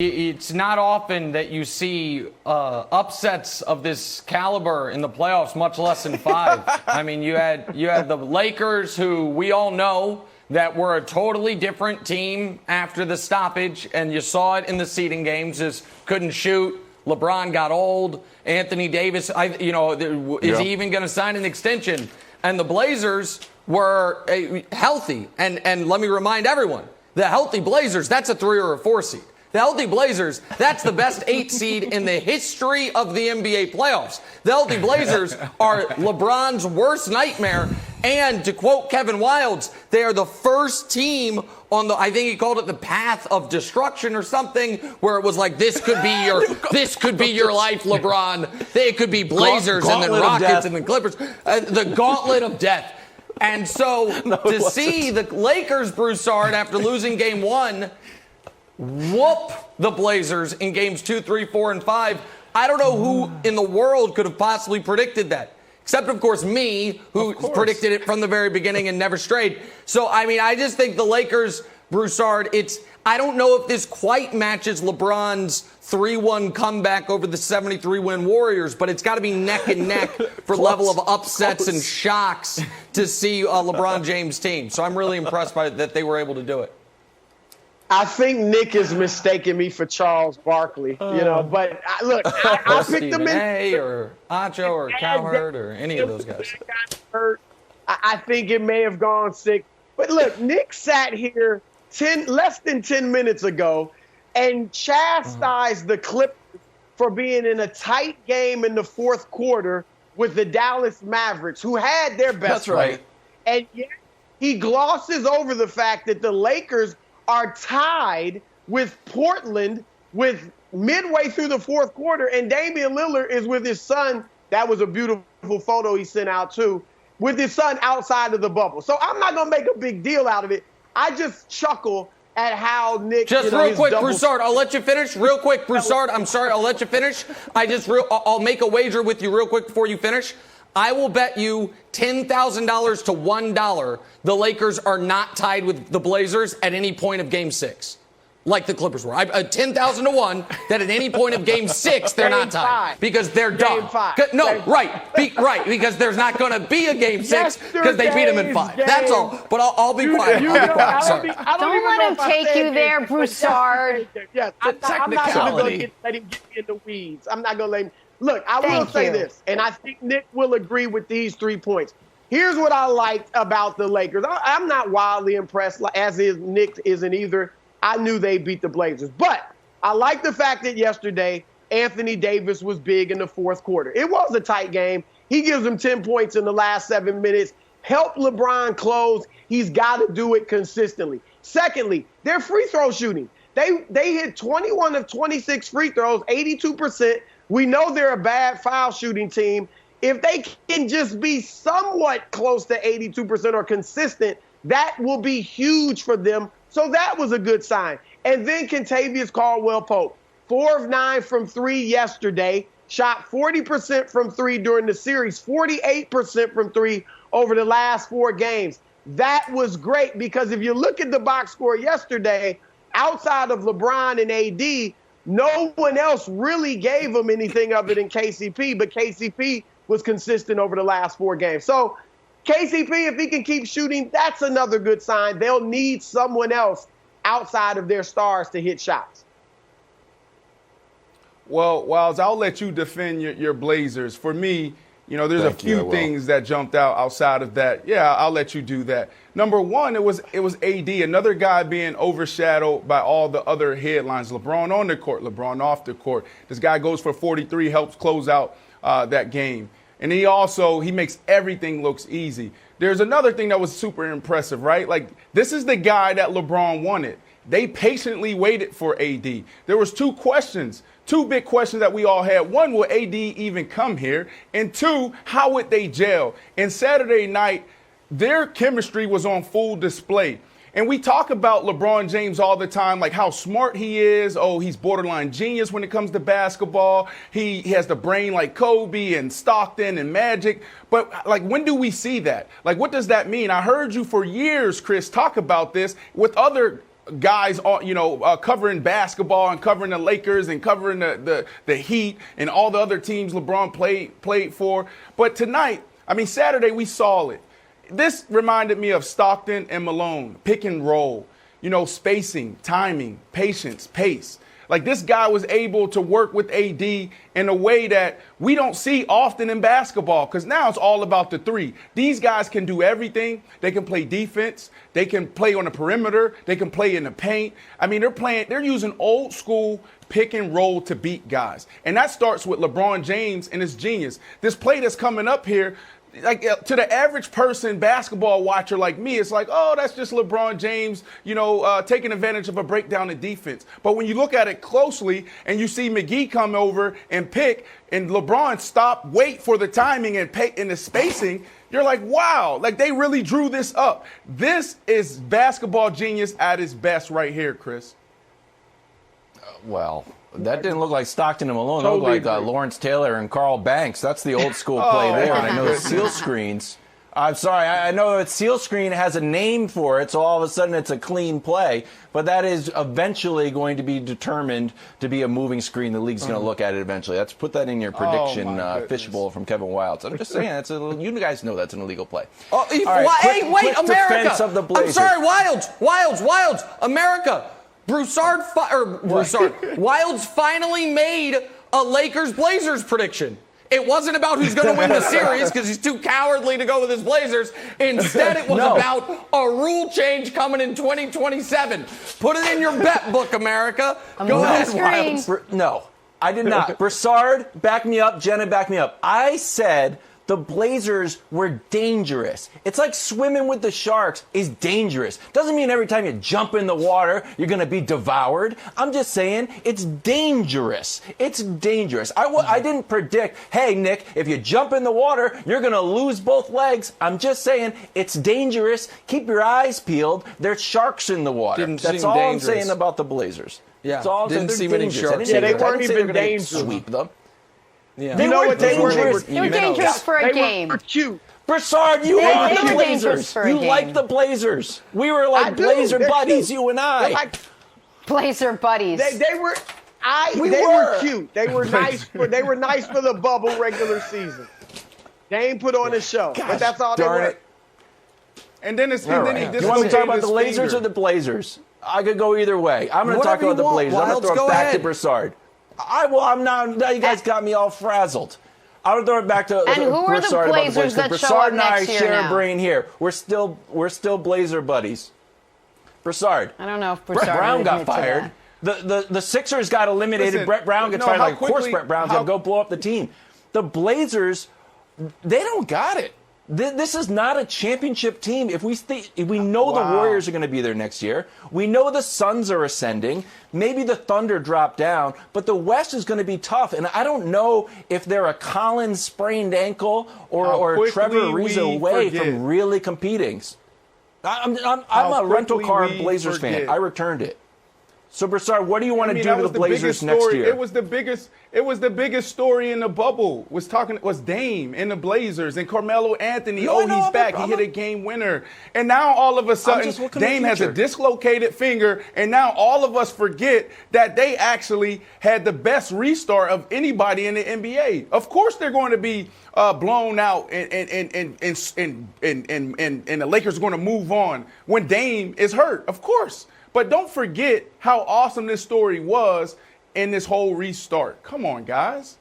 It's not often that you see upsets of this caliber in the playoffs, much less in 5. I mean, you had the Lakers, who we all know that were a totally different team after the stoppage, and you saw it in the seeding games. Just couldn't shoot. LeBron got old. Anthony Davis, is he even going to sign an extension? And the Blazers were healthy. And let me remind everyone, the healthy Blazers, that's a 3 or a 4 seed. The healthy Blazers, that's the best 8 seed in the history of the NBA playoffs. The healthy Blazers are LeBron's worst nightmare. And to quote Kevin Wildes, they are the first team on I think he called it the path of destruction or something, where it was like, this could be your life, LeBron. It could be Blazers and then Rockets and then Clippers. The gauntlet of death. And so to see the Lakers, Broussard, after losing game 1, whoop the Blazers in games 2, 3, 4, and 5. I don't know who in the world could have possibly predicted that. Except, of course, me, who predicted it from the very beginning and never strayed. So, I mean, I just think the Lakers, Broussard, I don't know if this quite matches LeBron's 3-1 comeback over the 73-win Warriors, but it's got to be neck and neck for level of upsets and shocks to see LeBron James' team. So I'm really impressed by that they were able to do it. I think Nick is mistaking me for Charles Barkley, but I picked him in. Or Acho or Cowherd or any of those guys. I think it may have gone 6. But look, Nick sat here less than 10 minutes ago and chastised the Clippers for being in a tight game in the fourth quarter with the Dallas Mavericks, who had their best player. And yet he glosses over the fact that the Lakers are tied with Portland with midway through the fourth quarter, and Damian Lillard is with his son. That was a beautiful photo he sent out, too, with his son outside of the bubble. So I'm not going to make a big deal out of it. I just chuckle at how Nick... Just real quick, Broussard, I'll let you finish. Real quick, Broussard, I'm sorry, I'll let you finish. I'll make a wager with you real quick before you finish. I will bet you $10,000 to $1 the Lakers are not tied with the Blazers at any point of Game 6, like the Clippers were. 10,000 to 1 that at any point of Game 6 they're not tied because they're done. Right, because there's not going to be a Game 6 because they beat them in 5. That's all. But I'll be quiet. Don't let him take you there, Broussard. Yes, I'm not going to let him get in the weeds. I'm not going to let him. Look, I will say this, and I think Nick will agree with these 3 points. Here's what I liked about the Lakers. I'm not wildly impressed, as is Nick isn't either. I knew they beat the Blazers. But I like the fact that yesterday Anthony Davis was big in the fourth quarter. It was a tight game. He gives them 10 points in the last 7 minutes. Help LeBron close. He's got to do it consistently. Secondly, their free throw shooting. They hit 21 of 26 free throws, 82%. We know they're a bad foul shooting team. If they can just be somewhat close to 82% or consistent, that will be huge for them. So that was a good sign. And then Kentavious Caldwell-Pope, 4 of 9 from 3 yesterday, shot 40% from 3 during the series, 48% from 3 over the last 4 games. That was great because if you look at the box score yesterday, outside of LeBron and AD, no one else really gave him anything other than KCP, but KCP was consistent over the last 4 games. So KCP, if he can keep shooting, that's another good sign. They'll need someone else outside of their stars to hit shots. Well, Wiles, I'll let you defend your Blazers. For me, there's a few things that jumped out outside of that. Yeah, I'll let you do that. Number one, it was AD, another guy being overshadowed by all the other headlines. LeBron on the court, LeBron off the court. This guy goes for 43, helps close out that game. And he makes everything looks easy. There's another thing that was super impressive, right? Like, this is the guy that LeBron wanted. They patiently waited for AD. There was 2 big questions that we all had. One, will AD even come here? And 2, how would they gel? And Saturday night, their chemistry was on full display. And we talk about LeBron James all the time, like how smart he is. Oh, he's borderline genius when it comes to basketball. He has the brain like Kobe and Stockton and Magic. But, like, when do we see that? Like, what does that mean? I heard you for years, Chris, talk about this with other guys, covering basketball and covering the Lakers and covering the Heat and all the other teams LeBron played for. But tonight, Saturday, we saw it. This reminded me of Stockton and Malone, pick and roll, spacing, timing, patience, pace. Like, this guy was able to work with AD in a way that we don't see often in basketball, because now it's all about the three. These guys can do everything. They can play defense. They can play on the perimeter. They can play in the paint. They're using old school pick and roll to beat guys. And that starts with LeBron James and his genius. This play that's coming up here, like, to the average person, basketball watcher like me, it's like, oh, that's just LeBron James, taking advantage of a breakdown in defense. But when you look at it closely and you see McGee come over and pick and LeBron stop, wait for the timing and the spacing, you're like, wow, like, they really drew this up. This is basketball genius at its best right here, Chris. Well, that didn't look like Stockton and Malone. It looked like Lawrence Taylor and Carl Banks. That's the old school play there. And I know it's seal screens. I'm sorry. I know that seal screen has a name for it, so all of a sudden it's a clean play. But that is eventually going to be determined to be a moving screen. The league's going to look at it eventually. Let's put that in your prediction, fishbowl from Kevin Wildes. I'm just saying, you guys know that's an illegal play. Wait, America. Of the I'm sorry, Wildes, America. Wildes finally made a Lakers-Blazers prediction. It wasn't about who's going to win the series because he's too cowardly to go with his Blazers. Instead, it was about a rule change coming in 2027. Put it in your bet book, America. Go ahead, Wildes. No, I did not. Broussard, back me up. Jenna, back me up. I said the Blazers were dangerous. It's like swimming with the sharks is dangerous. Doesn't mean every time you jump in the water, you're going to be devoured. I'm just saying it's dangerous. It's dangerous. I didn't predict, hey, Nick, if you jump in the water, you're going to lose both legs. I'm just saying it's dangerous. Keep your eyes peeled. There's sharks in the water. That's all dangerous. I'm saying about the Blazers. Yeah, that's all I'm saying. Didn't see many sharks. They weren't even dangerous. Sweep them. Yeah. They were dangerous. They were dangerous for a game. They were cute. Broussard, you like the Blazers. You like the Blazers. We were like Blazer buddies, you and I. Blazer buddies. They were cute. They were nice. They were nice for the bubble regular season. They ain't put on a show, but that's all they were. And then you want me to talk about the Blazers or the Blazers? I could go either way. I'm going to talk about the Blazers. I'm going to throw it back to Broussard. I'm not. Now you guys got me all frazzled. I would throw it back to and who are the Blazers that show up next year? Broussard and I share a brain here. We're still Blazer buddies. Broussard. I don't know if Broussard Brett Brown got fired. The Sixers got eliminated. Listen, Brett Brown gets fired. Of course, Brett Brown's gonna go blow up the team. The Blazers, they don't got it. This is not a championship team. If we know the Warriors are going to be there next year, we know the Suns are ascending. Maybe the Thunder drop down, but the West is going to be tough. And I don't know if they're a Collins sprained ankle or Trevor Ariza away from really competing. I'm a rental car Blazers fan. I returned it. So, Broussard, what do you want to do to the Blazers next year? It was the biggest story in the bubble. Was Dame and the Blazers and Carmelo Anthony. He's back. He hit a game winner. And now all of a sudden, Dame has a dislocated finger. And now all of us forget that they actually had the best restart of anybody in the NBA. Of course, they're going to be blown out, and the Lakers are going to move on when Dame is hurt. Of course. But don't forget how awesome this story was in this whole restart. Come on, guys.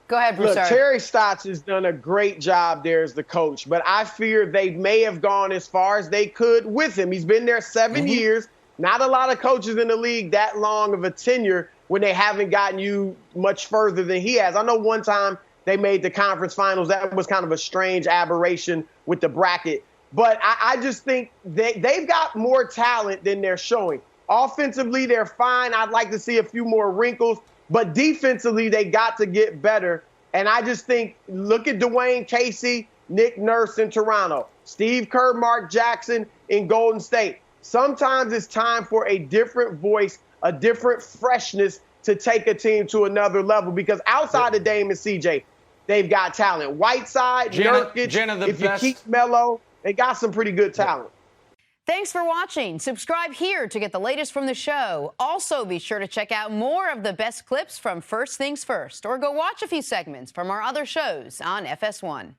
Go ahead, Broussard. Look, Terry Stotts has done a great job there as the coach, but I fear they may have gone as far as they could with him. He's been there 7 years. Not a lot of coaches in the league that long of a tenure when they haven't gotten you much further than he has. I know one time they made the conference finals. That was kind of a strange aberration with the bracket. But I just think they've got more talent than they're showing. Offensively, they're fine. I'd like to see a few more wrinkles. But defensively, they got to get better. And I just think, look at Dwayne Casey, Nick Nurse in Toronto, Steve Kerr, Mark Jackson in Golden State. Sometimes it's time for a different voice, a different freshness to take a team to another level. Because outside of Dame and CJ, they've got talent. Whiteside, Nurkic, if you keep Melo, they got some pretty good talent. Thanks for watching. Subscribe here to get the latest from the show. Also, be sure to check out more of the best clips from First Things First, or go watch a few segments from our other shows on FS1.